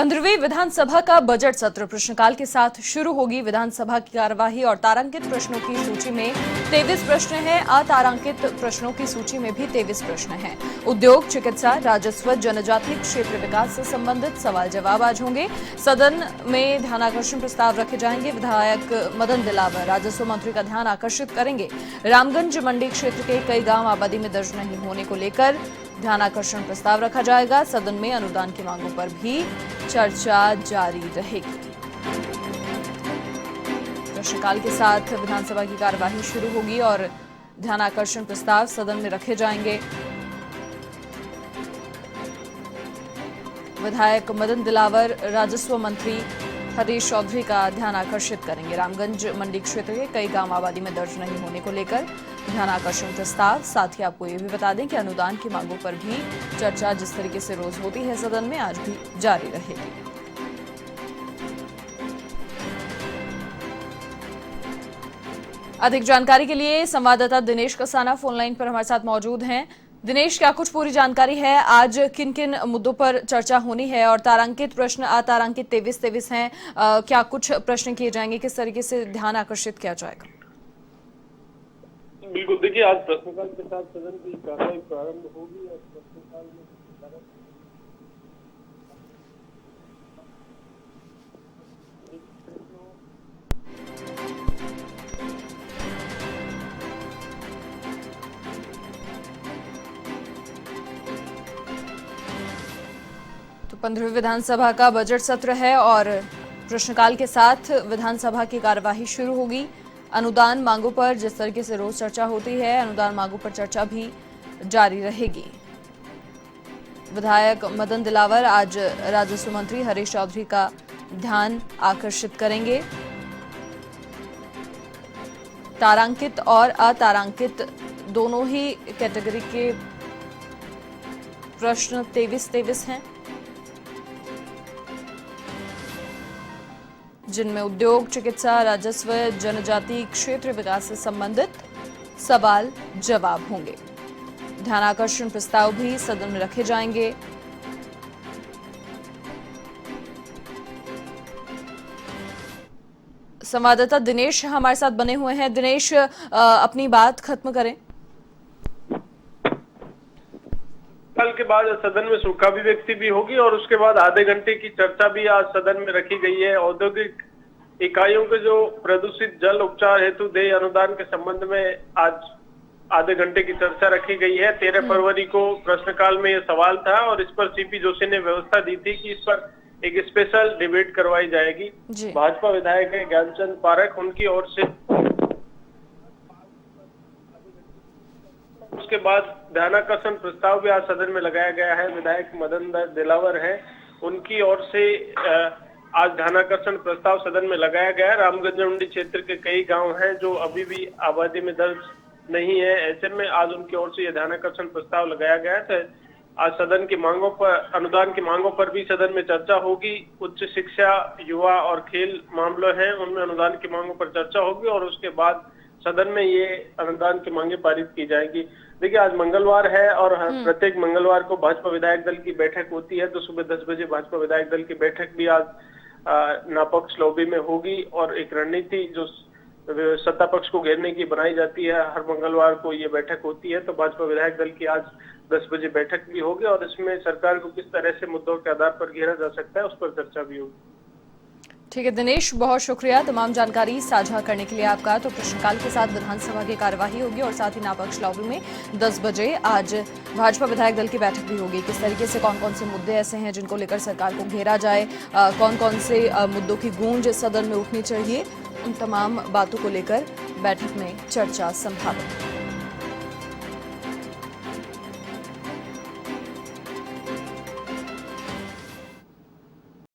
15वीं विधानसभा का बजट सत्र प्रश्नकाल के साथ शुरू होगी। विधानसभा की कार्यवाही और तारांकित प्रश्नों की सूची में 23 प्रश्न हैं। अतारांकित प्रश्नों की सूची में भी 23 प्रश्न हैं। उद्योग, चिकित्सा, राजस्व, जनजातीय क्षेत्र विकास से संबंधित सवाल जवाब आज होंगे। सदन में ध्यानाकर्षण प्रस्ताव रखे जाएंगे। विधायक मदन दिलावर राजस्व मंत्री का ध्यान आकर्षित करेंगे। रामगंज मंडी क्षेत्र के कई गांव आबादी में दर्ज नहीं होने को लेकर ध्यानाकर्षण प्रस्ताव रखा जाएगा। सदन में अनुदान की मांगों पर भी चर्चा जारी रहेगी। प्रश्नकाल के साथ विधानसभा की कार्यवाही शुरू होगी और ध्यानाकर्षण प्रस्ताव सदन में रखे जाएंगे। विधायक मदन दिलावर राजस्व मंत्री हरीश चौधरी का ध्यान आकर्षित करेंगे। रामगंज मंडी क्षेत्र के कई गांव आबादी में दर्ज नहीं होने को लेकर ध्यानाकर्षण प्रस्ताव। साथ ही आपको ये भी बता दें कि अनुदान की मांगों पर भी चर्चा जिस तरीके से रोज होती है सदन में आज भी जारी रहेगी। अधिक जानकारी के लिए संवाददाता दिनेश कसाना फोन लाइन पर हमारे साथ मौजूद हैं। दिनेश, क्या कुछ पूरी जानकारी है? आज किन किन मुद्दों पर चर्चा होनी है और तारांकित प्रश्न अतारांकित 23 हैं। क्या कुछ प्रश्न किए जाएंगे? किस तरीके से ध्यान आकर्षित किया जाएगा? बिल्कुल, देखिए आज प्रश्नकाल के साथ सदन की कार्यवाही प्रारंभ होगी और प्रश्नकाल में तो 15वीं विधानसभा का बजट सत्र है और प्रश्नकाल के साथ विधानसभा की कार्यवाही शुरू होगी। अनुदान मांगों पर जिस तरीके से रोज चर्चा होती है, अनुदान मांगों पर चर्चा भी जारी रहेगी। विधायक मदन दिलावर आज राजस्व मंत्री हरीश चौधरी का ध्यान आकर्षित करेंगे। तारांकित और अतारांकित दोनों ही कैटेगरी के प्रश्न 23 हैं, जिनमें उद्योग, चिकित्सा, राजस्व, जनजातीय क्षेत्र विकास से संबंधित सवाल जवाब होंगे। ध्यानाकर्षण प्रस्ताव भी सदन में रखे जाएंगे। संवाददाता दिनेश हमारे साथ बने हुए हैं। दिनेश, अपनी बात खत्म करें। कल के बाद सदन में शोकाभिव्यक्ति भी होगी और उसके बाद आधे घंटे की चर्चा भी आज सदन में रखी गई है। औद्योगिक इकाइयों के जो प्रदूषित जल उपचार हेतु देय अनुदान के संबंध में आज आधे घंटे की चर्चा रखी गई है। 13 फरवरी को प्रश्नकाल में यह सवाल था और इस पर सीपी जोशी ने व्यवस्था दी थी कि इस पर एक स्पेशल डिबेट करवाई जाएगी। भाजपा विधायक है ज्ञानचंद पारख, उनकी ओर से उसके बाद ध्यानाकर्षण प्रस्ताव भी आज सदन में लगाया गया है। विधायक मदन दिलावर है, उनकी ओर से आज ध्यानाकर्षण प्रस्ताव सदन में लगाया गया है। रामगंज मंडी क्षेत्र के कई गांव हैं जो अभी भी आबादी में दर्ज नहीं है, ऐसे में आज उनकी ओर से यह ध्यानाकर्षण प्रस्ताव लगाया गया है। तो आज सदन की मांगों पर, अनुदान की मांगों पर भी सदन में चर्चा होगी। उच्च शिक्षा, युवा और खेल मामले हैं, उनमें अनुदान की मांगों पर चर्चा होगी और उसके बाद सदन में ये अनुदान की मांगे पारित की जाएगी। देखिए आज मंगलवार है और प्रत्येक मंगलवार को भाजपा विधायक दल की बैठक होती है, तो सुबह 10 बजे भाजपा विधायक दल की बैठक भी आज नापक्ष लॉबी में होगी और एक रणनीति जो सत्ता पक्ष को घेरने की बनाई जाती है, हर मंगलवार को ये बैठक होती है। तो भाजपा विधायक दल की आज 10 बजे बैठक भी होगी और इसमें सरकार को किस तरह से मुद्दों के आधार पर घेरा जा सकता है उस पर चर्चा भी होगी। ठीक है दिनेश, बहुत शुक्रिया तमाम जानकारी साझा करने के लिए आपका। तो प्रश्नकाल के साथ विधानसभा की कार्यवाही होगी और साथ ही नापक्ष लॉबी में 10 बजे आज भाजपा विधायक दल की बैठक भी होगी। किस तरीके से कौन कौन से मुद्दे ऐसे हैं जिनको लेकर सरकार को घेरा जाए, कौन कौन से मुद्दों की गूंज सदन में उठनी चाहिए, उन तमाम बातों को लेकर बैठक में चर्चा संभावित।